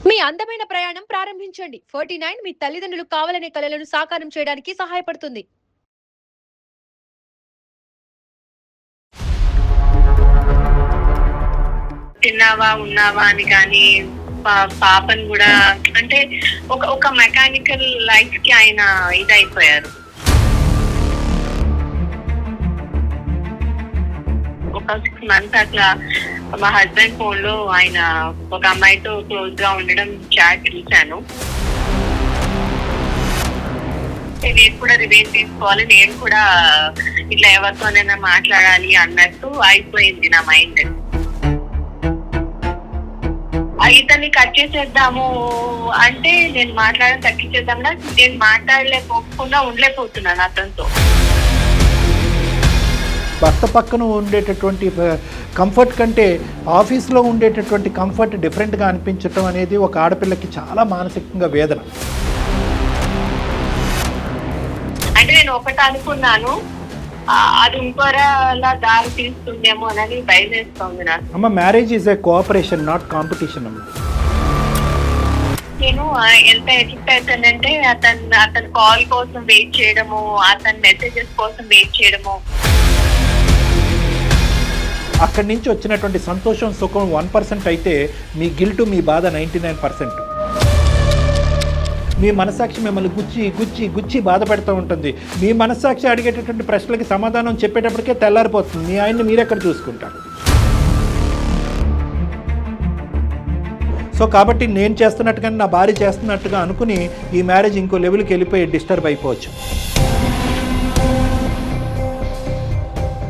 మీ అందమైన ప్రయాణం ప్రారంభించండి. 49 మీ తల్లిదండ్రులు కావాలనే కలలను సాకారం చేయడానికి సహాయపడుతుంది. తిన్నావా ఉన్నావా అని కానీ పాపను కూడా అంటే ఒక మెకానికల్ లైఫ్ కి ఆయన ఇదైపోయారు. ఒక 6 months అట్లా మా హస్బెండ్ ఫోన్ లో ఆయన ఒక అమ్మాయితో క్లోజ్ గా ఉండడం చాట్ చూశాను. నేను కూడా రివెంజ్ తీసుకోవాలి, నేను కూడా ఇట్లా ఎవరితోనైనా మాట్లాడాలి అన్నట్టు అయిపోయింది నా మైండ్. ఇతన్ని కట్ చేసేద్దాము అంటే నేను మాట్లాడడం తగ్గించేద్దామన్నా నేను మాట్లాడలేకపోకుండా ఉండలేకపోతున్నాను అతనితో. భర్త పక్కన ఉండేటటువంటి కంఫర్ట్ కంటే ఆఫీస్లో ఉండేటటువంటి కంఫర్ట్ డిఫరెంట్గా అనిపించటం అనేది ఒక ఆడపిల్లకి చాలా మానసికంగా వేదన. అంటే నేను ఒకటి అనుకున్నాను, అది ఇంకోలా దారి తీస్తుందేమో అని భయం వేస్తుంది నాకు. అమ్మ, marriage is a cooperation, not competition అమ్మ. నేను ఎంత ఎడిక్ట్ అవుతానంటే అతని కాల్ కోసం వెయిట్ చేయడము, అతని మెసేజెస్ కోసం వెయిట్ చేయడము. అక్కడి నుంచి వచ్చినటువంటి సంతోషం సుఖం 1% అయితే మీ గిల్టు మీ బాధ 99%. మీ మనస్సాక్షి మిమ్మల్ని గుచ్చి గుచ్చి గుచ్చి బాధ పెడుతూ ఉంటుంది. మీ మనస్సాక్షి అడిగేటటువంటి ప్రశ్నలకి సమాధానం చెప్పేటప్పటికే తెల్లారిపోతుంది. మీ ఆయన్ని మీరెక్కడ చూసుకుంటారు? సో కాబట్టి నేను చేస్తున్నట్టుగా నా భార్య చేస్తున్నట్టుగా అనుకుని ఈ మ్యారేజ్ ఇంకో లెవెల్కి వెళ్ళిపోయి డిస్టర్బ్ అయిపోవచ్చు.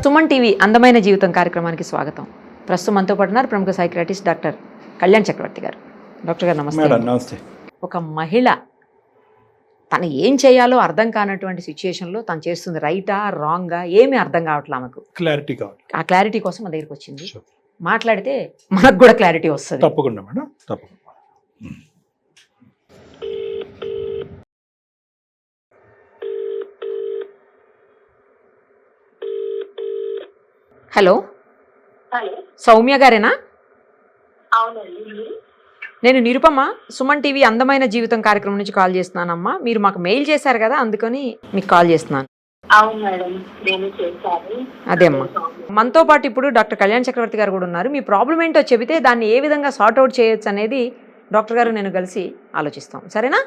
సుమన్ టీవీ అందమైన జీవితం కార్యక్రమానికి స్వాగతం. ప్రస్తుతం మనతో పాటు ఉన్నారు ప్రముఖ సైకియాట్రిస్ట్ డాక్టర్ కళ్యాణ్ చక్రవర్తి గారు. డాక్టర్ గారు నమస్తే. నమస్తే. ఒక మహిళ తను ఏం చేయాలో అర్థం కానటువంటి సిచ్యుయేషన్లో తను చేస్తుంది రైటా రాంగా ఏమీ అర్థం కావట్లే. ఆమెకు క్లారిటీ కావాలి. ఆ క్లారిటీ కోసం మన దగ్గరికి వచ్చింది. మాట్లాడితే మనకు కూడా క్లారిటీ వస్తుంది. తప్పకుండా మేడం, తప్పకుండా. హలో, హలో, సౌమ్య గారేనా? అవునండి. నేను నిరుపమ, సుమన్ టీవీ అందమైన జీవితం కార్యక్రమం నుంచి కాల్ చేస్తున్నానమ్మా. మీరు మాకు మెయిల్ చేశారు కదా, అందుకని మీకు కాల్ చేస్తున్నాను. అవును మేడం, నేను చేశాను. అదే అమ్మా, మనతో పాటు ఇప్పుడు డాక్టర్ కళ్యాణ్ చక్రవర్తి గారు కూడా ఉన్నారు. మీ ప్రాబ్లం ఏంటో చెబితే దాన్ని ఏ విధంగా సార్ట్అవుట్ చేయొచ్చు అనేది డాక్టర్ గారు నేను కలిసి ఆలోచిస్తాం. సరేనా?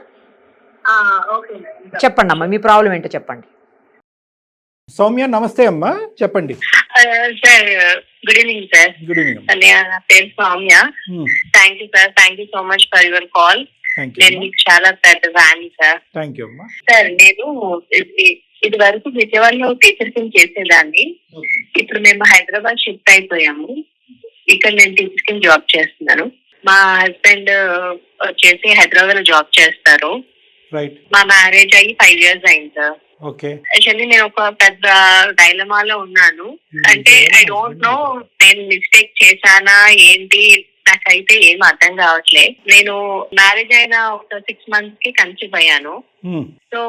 చెప్పండి అమ్మా, మీ ప్రాబ్లం ఏంటో చెప్పండి. సౌమ్య నమస్తే అమ్మా, చెప్పండి. Sir, good evening sir. Good evening. నా పేరు Soumya. Thank you sir, thank you so much for your call. నేను మీకు చాలా పెద్ద ఫ్యాన్ సార్. థ్యాంక్ యూ అమ్మా. సార్, నేను ఇది వరకు విజయవాడలో టీచర్ కింద చేసేదాన్ని. ఇప్పుడు మేము హైదరాబాద్ షిఫ్ట్ అయిపోయాము. ఇక్కడ నేను టీచర్ కింద జాబ్ చేస్తున్నాను. మా హస్బెండ్ వచ్చేసి హైదరాబాద్ లో జాబ్ చేస్తారు. మా మ్యారేజ్ అయ్యి 5 years అయింది సార్. యాక్చువల్లీ నేను ఒక పెద్ద డైలమాలో ఉన్నాను. అంటే ఐ డోంట్ నో నేను మిస్టేక్ చేశానా ఏంటి, నాకైతే ఏం అర్థం కావట్లే. నేను మ్యారేజ్ అయిన ఒక 6 months కి కన్సీవ్ అయ్యాను. సో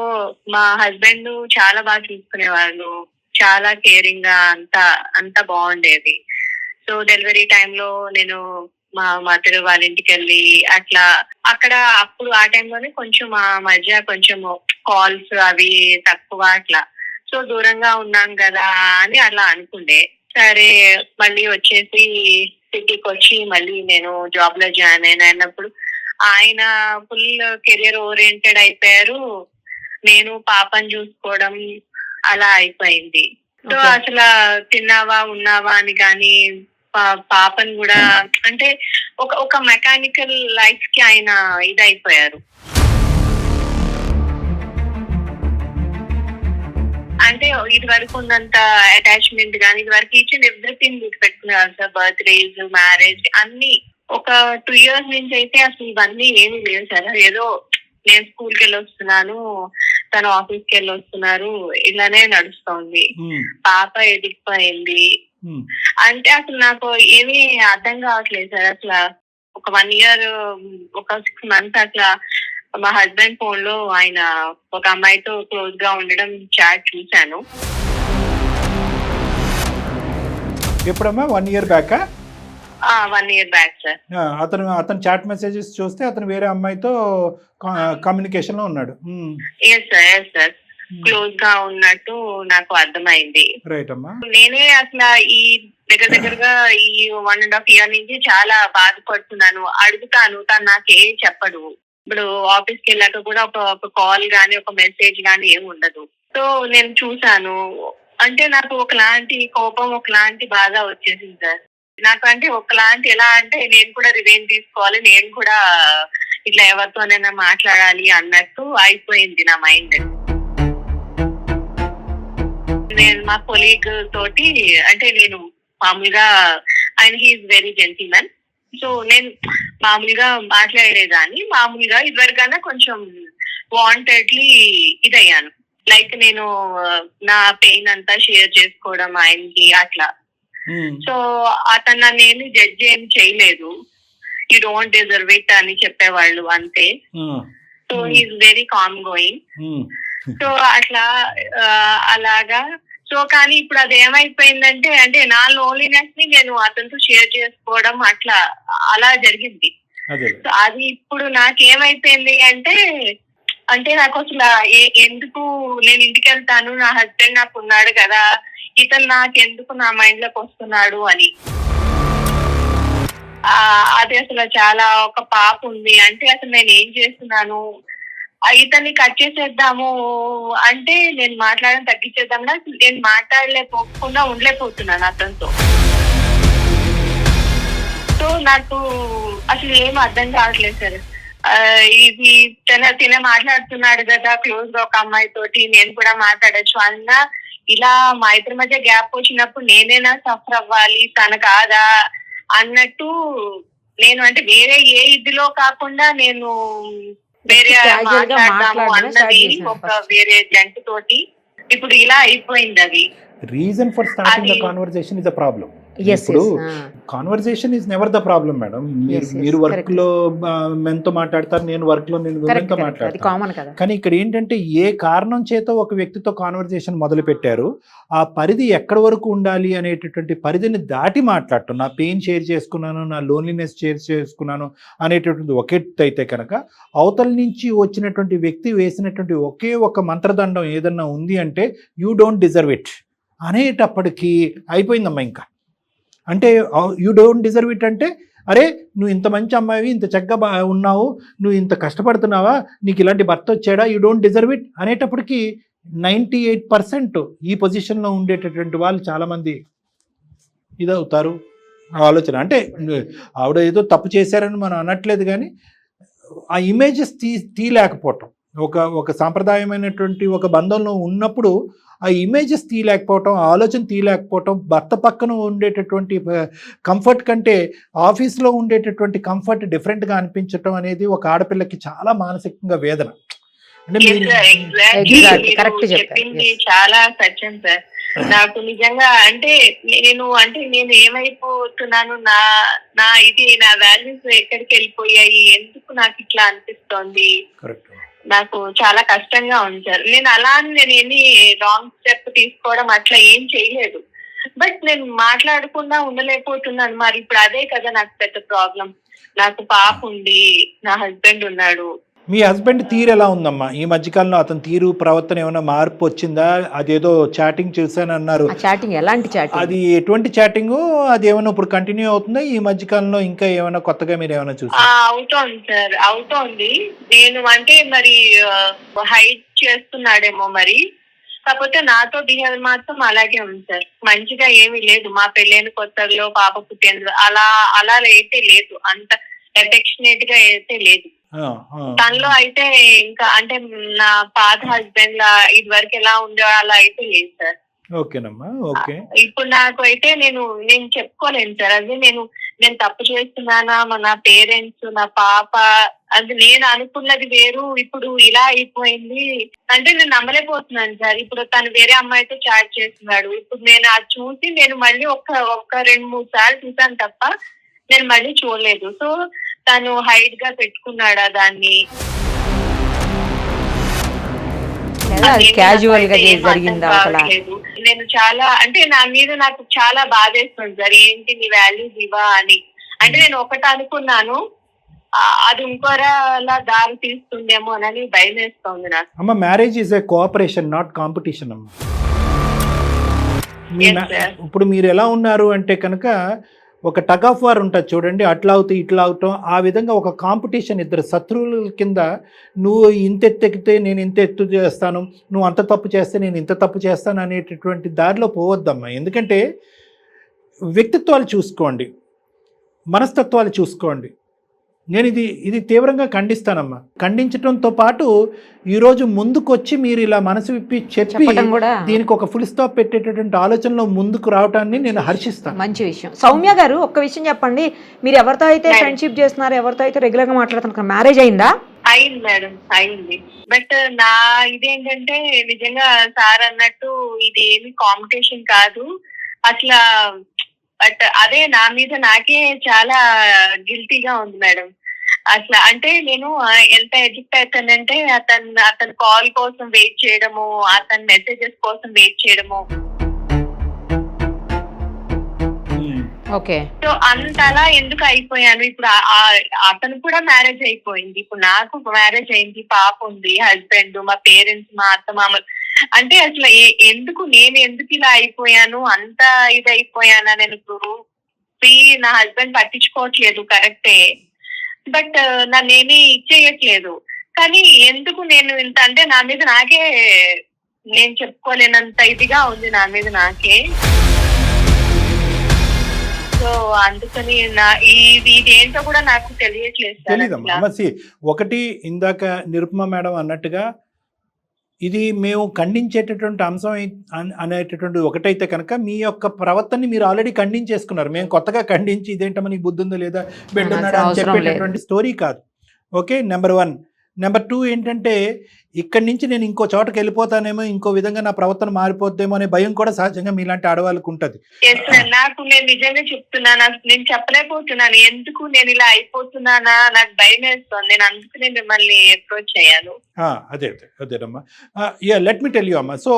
మా హస్బెండ్ చాలా బాగా చూసుకునేవాళ్ళు, చాలా కేరింగ్ గా అంతా బాగుండేది. సో డెలివరీ టైంలో నేను మా మదర్ వాళ్ళ ఇంటికి వెళ్ళి అట్లా అక్కడ అప్పుడు ఆ టైంలోనే కొంచెం మా మధ్య కొంచెం కాల్స్ అవి తక్కువ అట్లా. సో దూరంగా ఉన్నాం కదా అని అలా అనుకుండే. సరే మళ్ళీ వచ్చేసి సిటీకి వచ్చి మళ్ళీ నేను జాబ్ లో జాయిన్ అయినప్పుడు ఆయన ఫుల్ కెరియర్ ఓరియంటెడ్ అయిపోయారు. నేను పాపని చూసుకోవడం అలా అయిపోయింది. సో అసలు తిన్నావా ఉన్నావా అని కానీ పాపను కూడా అంటే ఒక మెకానికల్ లైఫ్ కి ఆయన ఇదైపోయారు. అంటే ఇది వరకు ఉన్నంత అటాచ్మెంట్ గానీ ఇది వరకు ఈచ్ అండ్ ఎవ్రీథింగ్ గుర్తుపెట్టుకునేవారు సార్. బర్త్డేస్, మ్యారేజ్ అన్ని. ఒక 2 years నుంచి అయితే అసలు ఇవన్నీ ఏమీ లేవు సార్. ఏదో నేను స్కూల్కి వెళ్ళి వస్తున్నాను, తను ఆఫీస్కి వెళ్ళి వస్తున్నారు, ఇలానే నడుస్తోంది. పాప ఎదిగిపోయింది. అంటే అసలు నాకు ఏమీ అర్థం కావట్లేదు సార్. అసలు ఒక 1 year ఒక 6 months అట్లా మా హస్బెండ్ ఫోన్ లో ఆయన ఒక అమ్మాయితో క్లోజ్ గా ఉండడం చాట్ చూశాను. ఎప్పుడమ్మా? 1 year back? 1 year back sir. అతను చాట్ మెసేజెస్ చూస్తే అతను వేరే అమ్మాయితో కమ్యూనికేషన్ లో ఉన్నాడు. ఎస్ సార్ క్లోజ్ గా ఉన్నట్టు నాకు అర్థమైంది. రైట్ అమ్మా. నేనే అసలు ఈ దగ్గరగా ఈ 1.5 year నుంచి చాలా బాధపడుతున్నాను. అడుగుతాను, తను నాకేం చెప్పడు. ఇప్పుడు ఆఫీస్ కి వెళ్ళాక కూడా ఒక కాల్ గానీ ఒక మెసేజ్ గానీ ఏమి ఉండదు. సో నేను చూసాను, అంటే నాకు ఒకలాంటి కోపం, ఒకలాంటి బాధ వచ్చేసింది సార్. నాకు అంటే ఒకలాంటి ఎలా అంటే నేను కూడా రివెంజ్ తీసుకోవాలి, నేను కూడా ఇట్లా ఎవరితోనైనా మాట్లాడాలి అన్నట్టు అయిపోయింది నా మైండ్. నేను మా కొలీగ్ తోటి అంటే నేను మామూలుగా and he's very gentleman. So నేను మామూలుగా మాట్లాడేదాన్ని. మామూలుగా ఇదివరకన్నా కొంచెం వాంటెడ్లీ ఇదయ్యాను. లైక్ నేను నా పెయిన్ అంతా షేర్ చేసుకోవడం ఆయనకి అట్లా. సో అతను నన్ను ఏమి జడ్జ్ ఏం చేయలేదు. యూ డోంట్ డిజర్వ్ ఇట్ అని చెప్పేవాళ్ళు అంతే. So he's very calm going. So అట్లా అలాగా. సో కానీ ఇప్పుడు అది ఏమైపోయిందంటే అంటే నా లోన్లీనెస్ ని నేను అతనితో షేర్ చేసుకోవడం అట్లా అలా జరిగింది. సో అది ఇప్పుడు నాకేమైపోయింది అంటే నాకు అసలు ఎందుకు నేను ఇంటికి వెళ్తాను, నా హస్బెండ్ నాకు ఉన్నాడు కదా, ఇతను నాకెందుకు నా మైండ్ లోకి వస్తున్నాడు అని. అది అసలు చాలా ఒక పాప ఉంది అంటే అసలు నేను ఏం చేస్తున్నాను, ఇతన్ని కట్ చేసేద్దాము అంటే నేను మాట్లాడడం తగ్గించేద్దాం, నేను మాట్లాడలేకపోకుండా ఉండలేకపోతున్నాను అతనితో. సో నాకు అసలు ఏం అర్థం కావట్లేదు సార్. ఇది తిన మాట్లాడుతున్నాడు కదా క్లోజ్ గా ఒక అమ్మాయి తోటి, నేను కూడా మాట్లాడచ్చు అన్న ఇలా మా ఇద్దరి మధ్య గ్యాప్ వచ్చినప్పుడు నేనేనా సఫర్ అవ్వాలి, తన కాదా అన్నట్టు నేను అంటే వేరే ఏ ఇదిలో కాకుండా నేను వేరే మాట్లాడదాము అన్నది ఒక వేరే జంట తోటి ఇప్పుడు ఇలా అయిపోయింది. అది reason for starting the conversation is the problem. ఇప్పుడు conversation is never the problem madam. మీరు వర్క్ లో మెన్తో మాట్లాడతారు, నేను వర్క్ లో నేను మెన్తో మాట్లాడతాను. కానీ ఇక్కడ ఏంటంటే ఏ కారణం చేత ఒక వ్యక్తితో కాన్వర్సేషన్ మొదలు పెట్టారు, ఆ పరిధి ఎక్కడి వరకు ఉండాలి అనేటటువంటి పరిధిని దాటి మాట్లాడటం. నా పెయిన్ షేర్ చేసుకున్నాను, నా లోన్లీనెస్ షేర్ చేసుకున్నాను అనేటటువంటి ఒక ఎత్తు అయితే కనుక, అవతల నుంచి వచ్చినటువంటి వ్యక్తి వేసినటువంటి ఒకే ఒక మంత్రదండం ఏదన్నా ఉంది అంటే యూ డోంట్ డిజర్వ్ ఇట్ అనేటప్పటికీ అయిపోయిందమ్మా. ఇంకా అంటే యూ డోంట్ డిజర్వ్ ఇట్ అంటే అరే నువ్వు ఇంత మంచి అమ్మాయి, ఇంత చక్కగా ఉన్నావు, నువ్వు ఇంత కష్టపడుతున్నావా, నీకు ఇలాంటి భర్త వచ్చాడా, యూ డోంట్ డిజర్వ్ ఇట్ అనేటప్పటికీ 98% ఈ పొజిషన్లో ఉండేటటువంటి వాళ్ళు చాలామంది ఇదవుతారు ఆలోచన. అంటే ఆవిడ ఏదో తప్పు చేశారని మనం అనట్లేదు, కానీ ఆ ఇమేజెస్ తీయలేకపోవటం, ఒక సాంప్రదాయమైనటువంటి ఒక బంధంలో ఉన్నప్పుడు ఆ ఇమేజెస్ తీయలేకపోవటం, ఆలోచన తీయలేకపోవటం, భర్త పక్కన ఉండేటటువంటి కంఫర్ట్ కంటే ఆఫీస్లో ఉండేటటువంటి కంఫర్ట్ డిఫరెంట్గా అనిపించటం అనేది ఒక ఆడపిల్లకి చాలా మానసికంగా వేదన. చెప్పింది చాలా సత్యం సార్. నాకు నిజంగా అంటే నేను ఏమైపోతున్నాను, నా వాల్యూస్ ఎక్కడికి వెళ్ళిపోయాయి, ఎందుకు నాకు ఇట్లా అనిపిస్తోంది, నాకు చాలా కష్టంగా ఉంది సార్. నేను అలా నేను ఏమి రాంగ్ స్టెప్ తీసుకోవడం అట్లా ఏం చేయలేదు, బట్ నేను మాట్లాడకుండా ఉండలేకపోతున్నాను. మరి ఇప్పుడు అదే కదా నాకు పెద్ద ప్రాబ్లం. నాకు పాప ఉంది, నా హస్బెండ్ ఉన్నాడు. మీ హస్బెండ్ తీరు ఎలా ఉందమ్మా ఈ మధ్యకాలంలో? అతని తీరు ప్రవర్తన ఏమైనా మార్పు వచ్చిందా? అదేదో చాటింగ్ చూసాను అన్నారు, చాటింగ్ ఎలాంటి చాటింగ్, అది ఎటువంటి చాటింగ్, అది ఏమైనా ఇప్పుడు కంటిన్యూ అవుతుందా ఈ మధ్యకాలంలో? ఇంకా ఏమైనా కొత్తగా మీరు ఏమైనా చూసారు? అవుతోంది సార్, అవుతోంది. నేను అంటే మరి హైడ్ చేస్తున్నాడేమో మరి, కాకపోతే నాతో బిహేవియర్ మాత్రం అలాగే ఉంది సార్. మంచిగా ఏమీ లేదు. మా పెళ్ళైన కొత్తలో పాప పుట్టేందుకు అలా అయితే లేదు, అంత ఎఫెక్షనేట్ గా అయితే లేదు. తనలో అయితే ఇంకా అంటే నా పాత హస్బెండ్ లా ఇది వరకు ఎలా ఉందో అలా అయితే లేదు సార్. ఓకేనమ్మా, ఓకే. ఇప్పుడు నాకు అయితే నేను చెప్పుకోలేను సార్. అది నేను తప్పు చేస్తున్నానా, నా పేరెంట్స్, నా పాప, అది నేను అనుకున్నది వేరు, ఇప్పుడు ఇలా అయిపోయింది అంటే నేను నమ్మలేకపోతున్నాను సార్. ఇప్పుడు తను వేరే అమ్మాయితో చాట్ చేస్తున్నాడు. ఇప్పుడు నేను అది చూసి నేను మళ్ళీ ఒక 2-3 సార్లు చూసాను తప్ప నేను మళ్ళీ చూడలేదు. సో తను హైడ్ గా పెట్టుకున్నాడా దాన్ని, నేను చాలా అంటే నా మీద నాకు చాలా బాధేస్తుంది సార్. ఏంటి నీ వాల్యూస్ ఇవా అని. అంటే నేను ఒకటి అనుకున్నాను, అది ఇంకోలా దారి తీస్తుందేమో అని భయం వేస్తోంది నాకు. అమ్మ, marriage is a cooperation, not competition అమ్మ. ఇప్పుడు మీరు ఎలా ఉన్నారు అంటే కనుక ఒక టగ్ ఆఫ్ వార్ ఉంటుంది చూడండి, అట్లా అవుతాయి ఇట్లా అవుతాం, ఆ విధంగా ఒక కాంపిటీషన్, ఇద్దరు శత్రువుల కింద నువ్వు ఇంత ఎత్తెక్కితే నేను ఇంత ఎత్తు చేస్తాను, నువ్వు అంత తప్పు చేస్తే నేను ఇంత తప్పు చేస్తాను అనేటటువంటి దారిలో పోవద్దమ్మా. ఎందుకంటే వ్యక్తిత్వాలు చూసుకోండి, మనస్తత్వాలు చూసుకోండి. నేను ఇది తీవ్రంగా ఖండిస్తానమ్మా. ఖండించడంతో పాటు ఈరోజు ముందుకొచ్చి మీరు ఇలా మనసు విప్పి చెప్పి దీనికి ఒక ఫుల్ స్టాప్ పెట్టేటటువంటి ఆలోచనలో ముందుకు రావటాన్ని నేను హర్షిస్తాను. మంచి విషయం. సౌమ్య గారు, ఒక్క విషయం చెప్పండి, మీరు ఎవరితో అయితే ఫ్రెండ్షిప్ చేస్తున్నారు, ఎవరితో అయితే రెగ్యులర్ గా మాట్లాడుతున్నారు, మ్యారేజ్ అయిందా? అయింది మేడం, అయింది. బట్ నా ఇదేంటంటే నిజంగా సార్ అన్నట్టు ఇది ఏమి కాంపిటీషన్ కాదు అట్లా. బట్ అదే నా మీద నాకే చాలా గిల్టీగా ఉంది మేడం. అట్లా అంటే నేను ఎంత ఎడిక్ట్ అవుతానంటే అతను కాల్ కోసం వెయిట్ చేయడము, అతని మెసేజెస్ కోసం వెయిట్ చేయడము. ఓకే. సో అంతలా ఎందుకు అయిపోయాను. ఇప్పుడు అతను కూడా మ్యారేజ్ అయిపోయింది, ఇప్పుడు నాకు మ్యారేజ్ అయింది, పాప ఉంది, హస్బెండ్, మా పేరెంట్స్, మా అత్త మామలు. అంటే అసలు నేను ఎందుకు ఇలా అయిపోయాను, అంత ఇది అయిపోయానా. నేను ఇప్పుడు నా హస్బెండ్ పట్టించుకోవట్లేదు, కరెక్టే, బట్ నన్నేమీ ఇచ్చేయట్లేదు. కానీ ఎందుకు నేను ఇంత అంటే నా మీద నాకే నేను చెప్పుకోలేనంత ఇదిగా ఉంది నా మీద నాకే. సో అందుకని ఇది ఏంటో కూడా నాకు తెలియట్లేదు. ఒకటి ఇందాక నిరుపమ మేడం అన్నట్టుగా ఇది మేము ఖండించేటటువంటి అంశం అనేటటువంటి ఒకటైతే కనుక మీ యొక్క ప్రవర్తనని మీరు ఆల్రెడీ ఖండించేసుకున్నారు. మేము కొత్తగా ఖండించి ఇదేంటో నీకు బుద్ధి ఉందో లేదా, బెడ్ ఉన్నాడా అని చెప్పేటటువంటి స్టోరీ కాదు. Okay, number 1. నెంబర్ 2 ఏంటంటే ఇక్కడి నుంచి నేను ఇంకో చోటకి వెళ్ళిపోతానేమో, ఇంకో విధంగా నా ప్రవర్తన మారిపోద్దేమో అనే భయం కూడా సహజంగా మీలాంటి ఆడవాళ్ళకు ఉంటుంది. నాకు నేను నిజంగా చెప్తున్నాను, నేను చెప్పలేకపోతున్నాను ఎందుకు నేను ఇలా అయిపోతున్నానా, నాకు భయం వేస్తుంది. నేను అందుకనే మిమ్మల్ని అప్రోచ్ అయ్యాను. అదేనమ్మా. లెట్ మీ టెల్ యూ అమ్మా. సో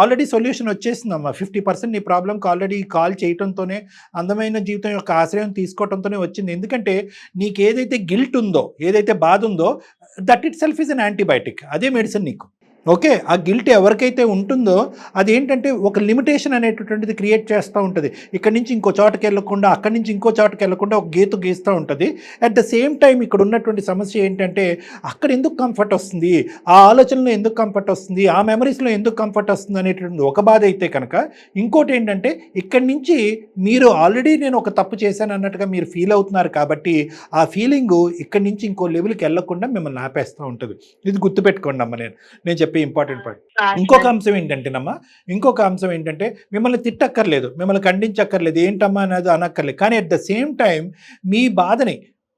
ఆల్రెడీ సొల్యూషన్ వచ్చేసిందమ్మా. 50% నీ ప్రాబ్లంకి ఆల్రెడీ కాల్ చేయటంతోనే, అందమైన జీవితం యొక్క ఆశ్రయం తీసుకోవడంతోనే వచ్చింది. ఎందుకంటే నీకు ఏదైతే గిల్ట్ ఉందో, ఏదైతే బాధ ఉందో, that it self is an antibiotic. అదే మెడిసిన్ నీకు. ఓకే, ఆ గిల్ట్ ఎవరికైతే ఉంటుందో అది ఏంటంటే ఒక లిమిటేషన్ అనేటటువంటిది క్రియేట్ చేస్తూ ఉంటుంది. ఇక్కడి నుంచి ఇంకో చోటకి వెళ్ళకుండా, అక్కడి నుంచి ఇంకో చోటకి వెళ్ళకుండా ఒక గీత గీస్తూ ఉంటుంది. అట్ ద సేమ్ టైం ఇక్కడ ఉన్నటువంటి సమస్య ఏంటంటే అక్కడ ఎందుకు కంఫర్ట్ వస్తుంది, ఆ ఆలోచనలో ఎందుకు కంఫర్ట్ వస్తుంది, ఆ మెమరీస్లో ఎందుకు కంఫర్ట్ వస్తుంది అనేటువంటి ఒక బాధ అయితే కనుక, ఇంకోటి ఏంటంటే ఇక్కడి నుంచి మీరు ఆల్రెడీ నేను ఒక తప్పు చేశాను అన్నట్టుగా మీరు ఫీల్ అవుతున్నారు కాబట్టి ఆ ఫీలింగు ఇక్కడి నుంచి ఇంకో లెవెల్కి వెళ్ళకుండా మిమ్మల్ని ఆపేస్తూ ఉంటుంది. ఇది గుర్తుపెట్టుకోండి అమ్మ. నేను చెప్పే ఇంపార్టెంట్ పాయింట్. ఇంకొక అంశం ఏంటంటే మిమ్మల్ని తిట్టక్కర్లేదు, మిమ్మల్ని ఖండించక్కర్లేదు, ఏంటమ్మా అనేది అనక్కర్లేదు. కానీ అట్ ద సేమ్ టైం మీ బాధని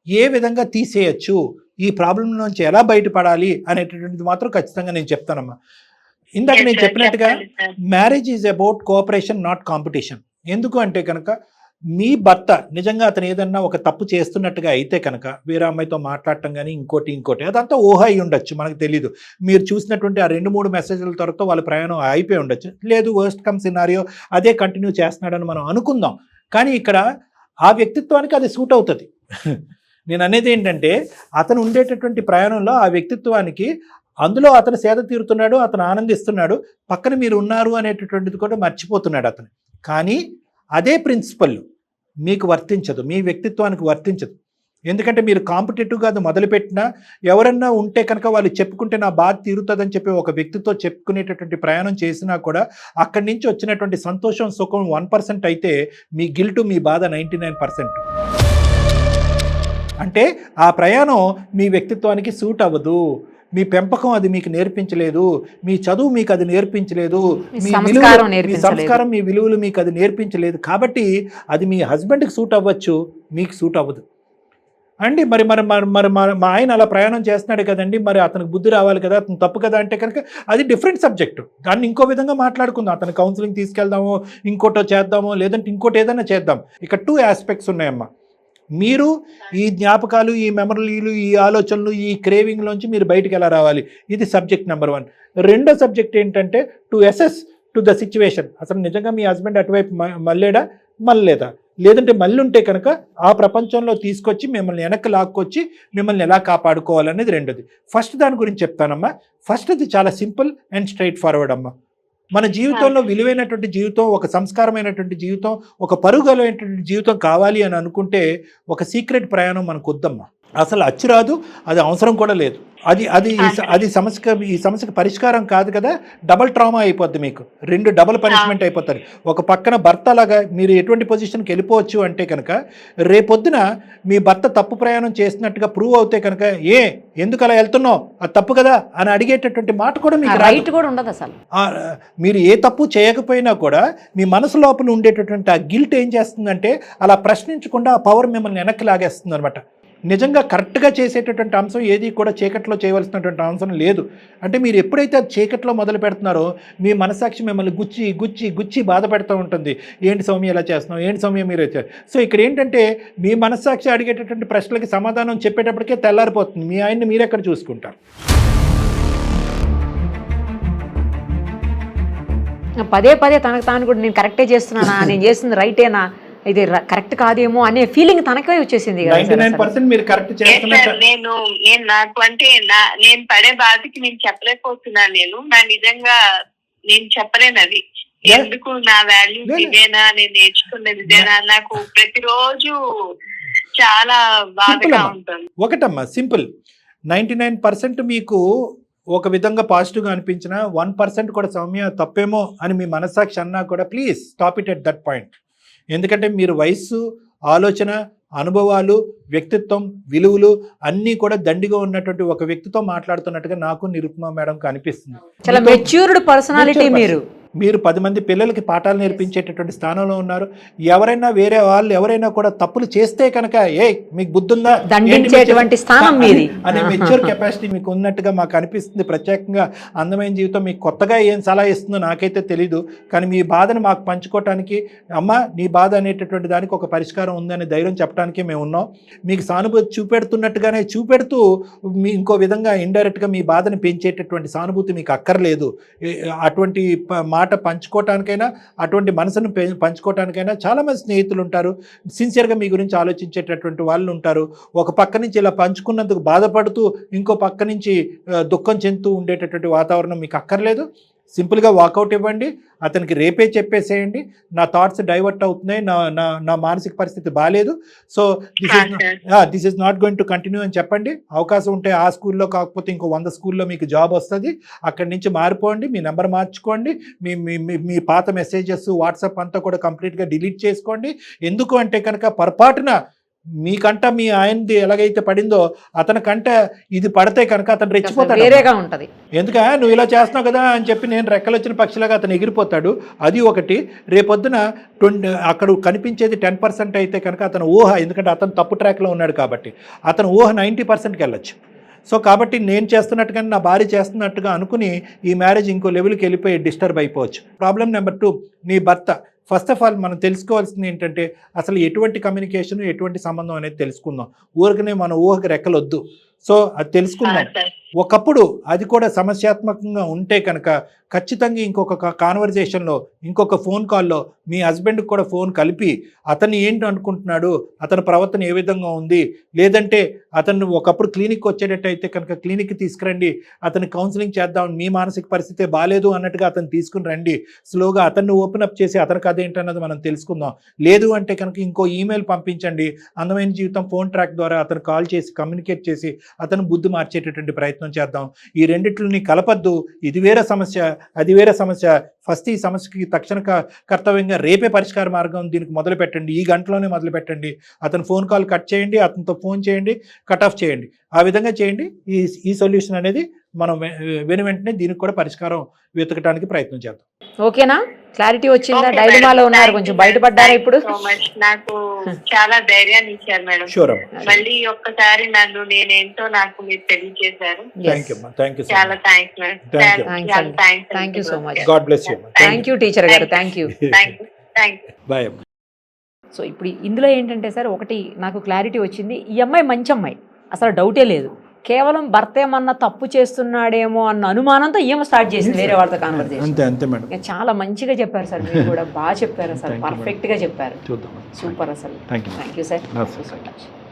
ఏ విధంగా తీసేయచ్చు, ఈ ప్రాబ్లం నుంచి ఎలా బయటపడాలి అనేటటువంటిది మాత్రం ఖచ్చితంగా నేను చెప్తానమ్మా. ఇందాక నేను చెప్పినట్టుగా marriage is about cooperation, not competition. ఎందుకు అంటే కనుక మీ భర్త నిజంగా అతను ఏదన్నా ఒక తప్పు చేస్తున్నట్టుగా అయితే కనుక వేరే అమ్మాయితో మాట్లాడటం కానీ ఇంకోటి అదంతా ఊహ అయి ఉండొచ్చు, మనకు తెలీదు. మీరు చూసినటువంటి ఆ 2-3 మెసేజ్ల తర్వాత వాళ్ళ ప్రయాణం అయిపోయి ఉండొచ్చు. లేదు, వర్స్ట్ కమ్ సినారియో అదే కంటిన్యూ చేస్తున్నాడని మనం అనుకుందాం. కానీ ఇక్కడ ఆ వ్యక్తిత్వానికి అది సూట్ అవుతుంది. నేను అనేది ఏంటంటే అతను ఉండేటటువంటి ప్రయాణంలో ఆ వ్యక్తిత్వానికి, అందులో అతను సేద తీరుతున్నాడు, అతను ఆనందిస్తున్నాడు, పక్కన మీరు ఉన్నారు అనేటటువంటిది కూడా మర్చిపోతున్నాడు అతను. కానీ అదే ప్రిన్సిపల్ మీకు వర్తించదు, మీ వ్యక్తిత్వానికి వర్తించదు. ఎందుకంటే మీరు కాంపిటేటివ్గా అది మొదలుపెట్టినా, ఎవరన్నా ఉంటే కనుక వాళ్ళు చెప్పుకుంటే నా బాధ తీరుతుందని చెప్పి ఒక వ్యక్తితో చెప్పుకునేటటువంటి ప్రయాణం చేసినా కూడా అక్కడి నుంచి వచ్చినటువంటి సంతోషం, సుఖం 1% అయితే మీ గిల్టు, మీ బాధ 99%. అంటే ఆ ప్రయాణం మీ వ్యక్తిత్వానికి సూట్ అవ్వదు. మీ పెంపకం అది మీకు నేర్పించలేదు, మీ చదువు మీకు అది నేర్పించలేదు, మీ సంస్కారం, మీ విలువలు మీకు అది నేర్పించలేదు. కాబట్టి అది మీ హస్బెండ్కి సూట్ అవ్వచ్చు, మీకు సూట్ అవ్వదు అండి. మరి మా ఆయన అలా ప్రయాణం చేస్తున్నాడు కదండి, మరి అతనికి బుద్ధి రావాలి కదా, అతను తప్పు కదా అంటే కనుక అది డిఫరెంట్ సబ్జెక్టు. దాన్ని ఇంకో విధంగా మాట్లాడుకుందాం. అతను కౌన్సిలింగ్ తీసుకెళ్దామో, ఇంకోటో చేద్దామో, లేదంటే ఇంకోటి ఏదైనా చేద్దాం. ఇక్కడ 2 ఆస్పెక్ట్స్ ఉన్నాయమ్మా. మీరు ఈ జ్ఞాపకాలు, ఈ మెమరీలు, ఈ ఆలోచనలు, ఈ క్రేవింగ్లోంచి మీరు బయటికి ఎలా రావాలి, ఇది సబ్జెక్ట్ నెంబర్ 1. రెండో సబ్జెక్ట్ ఏంటంటే to assess to the situation. అసలు నిజంగా మీ హస్బెండ్ అటువైపు మళ్ళేడా మళ్ళలేదా, లేదంటే మళ్ళీ ఉంటే కనుక ఆ ప్రపంచంలో తీసుకొచ్చి మిమ్మల్ని వెనక్కి లాక్కొచ్చి మిమ్మల్ని ఎలా కాపాడుకోవాలనేది రెండోది. ఫస్ట్ దాని గురించి చెప్తానమ్మా. ఫస్ట్ అది చాలా సింపుల్ అండ్ స్ట్రైట్ ఫార్వర్డ్ అమ్మా. మన జీవితంలో విలువైనటువంటి జీవితం, ఒక సంస్కారమైనటువంటి జీవితం, ఒక పరుగులైనటువంటి జీవితం కావాలి అని అనుకుంటే ఒక సీక్రెట్ ప్రయాణం మనకు వద్దమ్మా. అసలు అచ్చు రాదు, అది అవసరం కూడా లేదు. అది సమస్యకి పరిష్కారం కాదు కదా, డబల్ ట్రామా అయిపోద్ది మీకు, రెండు డబల్ పనిష్మెంట్ అయిపోతుంది. ఒక పక్కన భర్త లాగా మీరు ఎటువంటి పొజిషన్కి వెళ్ళిపోవచ్చు అంటే కనుక రేపొద్దున మీ భర్త తప్పు ప్రయాణం చేసినట్టుగా ప్రూవ్ అవుతే కనుక ఎందుకు అలా వెళ్తున్నావు, అది తప్పు కదా అని అడిగేటటువంటి మాట కూడా మీకు రైట్ కూడా ఉండదు అసలు. మీరు ఏ తప్పు చేయకపోయినా కూడా మీ మనసు లోపల ఉండేటటువంటి ఆ గిల్ట్ ఏం చేస్తుందంటే అలా ప్రశ్నించకుండా ఆ పవర్ మిమ్మల్ని వెనక్కి లాగేస్తుంది అనమాట. నిజంగా కరెక్ట్గా చేసేటటువంటి అంశం ఏది కూడా చీకట్లో చేయవలసినటువంటి అంశం లేదు. అంటే మీరు ఎప్పుడైతే చీకట్లో మొదలు పెడుతున్నారో మీ మనసాక్షి మిమ్మల్ని గుచ్చి గుచ్చి గుచ్చి బాధ పెడుతూ ఉంటుంది. ఏంటి సౌమ్య ఇలా చేస్తున్నావు, ఏంటి సౌమ్య మీరు వచ్చారు. సో ఇక్కడ ఏంటంటే మీ మనస్సాక్షి అడిగేటటువంటి ప్రశ్నలకి సమాధానం చెప్పేటప్పటికే తెల్లారిపోతుంది. మీ ఆయన్ని మీరెక్కడ చూసుకుంటారు. పదే పదే తనకు తాను కూడా నేను కరెక్టే చేస్తున్నానా, నేను చేస్తుంది రైటేనా, ఇది కరెక్ట్ కాదేమో అనే ఫీలింగ్ తనకే వచ్చేసింది. 99% మీరు కరెక్ట్ చేస్తున్నారు. నేను నాకు అంటే నేను పడే బాధకి నేను చెప్పలేకపోతున్నాను. నా నిజంగా నేను చెప్పలేను అది. ఎందుకు నా వాల్యూ ఇదేనా, నేను నేర్చుకున్నది ఇదేనా, నాకు ప్రతిరోజు చాలా బాధగా ఉంటుంది. ఒకటమ్మా సింపుల్, 99% మీకు ఒక విధంగా పాజిటివ్గా అనిపించిన 1% కూడా సౌమ్య తప్పేమో అని మీ మనస్సాక్షి అన్నా కూడా please stop it at that point. ఎందుకంటే మీరు వయస్సు, ఆలోచన, అనుభవాలు, వ్యక్తిత్వం, విలువలు అన్నీ కూడా దండిగా ఉన్నటువంటి ఒక వ్యక్తితో మాట్లాడుతున్నట్టుగా నాకు నిరుపమ మేడంకి అనిపిస్తుంది. చాలా మెచ్యూర్డ్ పర్సనాలిటీ. మీరు 10 మంది పిల్లలకి పాఠాలు నేర్పించేటటువంటి స్థానంలో ఉన్నారు. ఎవరైనా వేరే వాళ్ళు ఎవరైనా కూడా తప్పులు చేస్తే కనుక మీకు బుద్ధుందా దండించేటువంటి స్థానం మీది అనే మెచ్యూర్ కెపాసిటీ మీకు ఉన్నట్టుగా మాకు అనిపిస్తుంది. ప్రత్యేకంగా అందమైన జీవితం మీకు కొత్తగా ఏం సలహా ఇస్తుందో నాకైతే తెలీదు, కానీ మీ బాధను మాకు పంచుకోవటానికి, అమ్మ నీ బాధ అనేటటువంటి దానికి ఒక పరిష్కారం ఉందనే ధైర్యం చెప్పడానికి మేము ఉన్నాం. మీకు సానుభూతి చూపెడుతున్నట్టుగానే చూపెడుతూ మీ ఇంకో విధంగా ఇండైరెక్ట్గా మీ బాధను పెంచేటటువంటి సానుభూతి మీకు అక్కర్లేదు. అటువంటి మాట పంచుకోవటానికైనా, అటువంటి మనసును పంచుకోవటానికైనా చాలామంది స్నేహితులు ఉంటారు. సిన్సియర్గా మీ గురించి ఆలోచించేటటువంటి వాళ్ళు ఉంటారు. ఒక పక్క నుంచి ఇలా పంచుకున్నందుకు బాధపడుతూ ఇంకో పక్క నుంచి దుఃఖం చెందుతూ ఉండేటటువంటి వాతావరణం మీకు అక్కర్లేదు. సింపుల్గా వాకౌట్ ఇవ్వండి, అతనికి రేపే చెప్పేసేయండి, నా థాట్స్ డైవర్ట్ అవుతున్నాయి, నా మానసిక పరిస్థితి బాగాలేదు, so this is not going to continue అని చెప్పండి. అవకాశం ఉంటే ఆ స్కూల్లో కాకపోతే ఇంకో 100 స్కూల్లో మీకు జాబ్ వస్తుంది, అక్కడి నుంచి మారిపోండి, మీ నెంబర్ మార్చుకోండి, మీ పాత మెసేజెస్ వాట్సాప్ అంతా కూడా కంప్లీట్గా డిలీట్ చేసుకోండి. ఎందుకు అంటే కనుక పొరపాటున మీకంట మీ ఆయనది ఎలాగైతే పడిందో అతనికంట ఇది పడితే కనుక అతను రెచ్చిపోతాడు. వేరేగా ఉంటుంది. ఎందుక నువ్వు ఇలా చేస్తున్నావు కదా అని చెప్పి నేను రెక్కలు వచ్చిన పక్షిలాగా అతను ఎగిరిపోతాడు. అది ఒకటి. రేపొద్దున అక్కడ కనిపించేది 10% అయితే కనుక అతను ఊహ, ఎందుకంటే అతను తప్పు ట్రాక్లో ఉన్నాడు కాబట్టి అతను ఊహ 90%కి వెళ్ళొచ్చు. సో కాబట్టి నేను చేస్తున్నట్టుగానే నా భార్య చేస్తున్నట్టుగా అనుకుని ఈ మ్యారేజ్ ఇంకో లెవెల్కి వెళ్ళిపోయి డిస్టర్బ్ అయిపోవచ్చు. ప్రాబ్లం నెంబర్ 2, నీ భర్త. ఫస్ట్ ఆఫ్ ఆల్ మనం తెలుసుకోవాల్సింది ఏంటంటే అసలు ఎటువంటి కమ్యూనికేషన్, ఎటువంటి సంబంధం అనేది తెలుసుకుందాం. ఊరికనే మన ఊహకి రెక్కలొద్దు. సో అది తెలుసుకుందాం. ఒకప్పుడు అది కూడా సమస్యాత్మకంగా ఉంటే కనుక ఖచ్చితంగా ఇంకొక కాన్వర్జేషన్లో, ఇంకొక ఫోన్ కాల్లో మీ హస్బెండ్కి కూడా ఫోన్ కలిపి అతన్ని ఏంటి అనుకుంటున్నాడు, అతని ప్రవర్తన ఏ విధంగా ఉంది, లేదంటే అతను ఒకప్పుడు క్లినిక్ వచ్చేటట్టయితే కనుక క్లినిక్కి తీసుకురండి, అతన్ని కౌన్సిలింగ్ చేద్దాం, మీ మానసిక పరిస్థితి బాగాలేదు అన్నట్టుగా అతను తీసుకుని రండి. స్లోగా అతన్ని ఓపెన్ అప్ చేసి అతనికి అదేంటన్నది మనం తెలుసుకుందాం. లేదు అంటే కనుక ఇంకో ఈమెయిల్ పంపించండి. అందమైన జీవితం ఫోన్ ట్రాక్ ద్వారా అతను కాల్ చేసి కమ్యూనికేట్ చేసి అతను బుద్ధి మార్చేటటువంటి ప్రయత్నం చేద్దాం. ఈ రెండిట్లని కలపద్దు. ఇది వేరే సమస్య, అది వేరే సమస్య. ఫస్ట్ ఈ సమస్యకి తక్షణ కర్తవ్యంగా రేపే పరిష్కార మార్గం దీనికి మొదలు పెట్టండి. ఈ గంటలోనే మొదలు పెట్టండి. అతను ఫోన్ కాల్ కట్ చేయండి, అతనితో ఫోన్ చేయండి, కట్ ఆఫ్ చేయండి. ఆ విధంగా చేయండి. ఈ సొల్యూషన్ అనేది మనం వెంటనే దీనికి కూడా పరిష్కారం వెతకడానికి ప్రయత్నం చేద్దాం. ఓకేనా? క్లారిటీ వచ్చిందా? డైలమాలో ఉన్నారు, కొంచెం బయటపడ్డారా ఇప్పుడు? నాకు చాలా ధైర్యాన్ని ఇచ్చారు మేడం. షూర్. మళ్ళీ ఒక్కసారి నేనేంటో నాకు మీరు తెలియజేశారు. చాలా thanks madam. Thank you so much. God bless you. Thank you teacher గారు. Thank you. బాయ్. సో ఇప్పుడు ఇందులో ఏంటంటే సార్, ఒకటి నాకు క్లారిటీ వచ్చింది. ఈ అమ్మాయి మంచి అమ్మాయి, అసలు డౌటే లేదు. కేవలం భర్త ఏమన్నా తప్పు చేస్తున్నాడేమో అన్న అనుమానంతో ఈమె స్టార్ట్ చేసింది వేరే వాళ్ళతో కాన్వర్సేషన్. అంతే అంతే మేడం. చాలా మంచిగా చెప్పారు సార్, మీరు కూడా బాగా చెప్పారు అసలు, పర్ఫెక్ట్ గా చెప్పారు. చూద్దాం. సూపర్ అసలు. Thank you. Thank you sir. నమస్తే.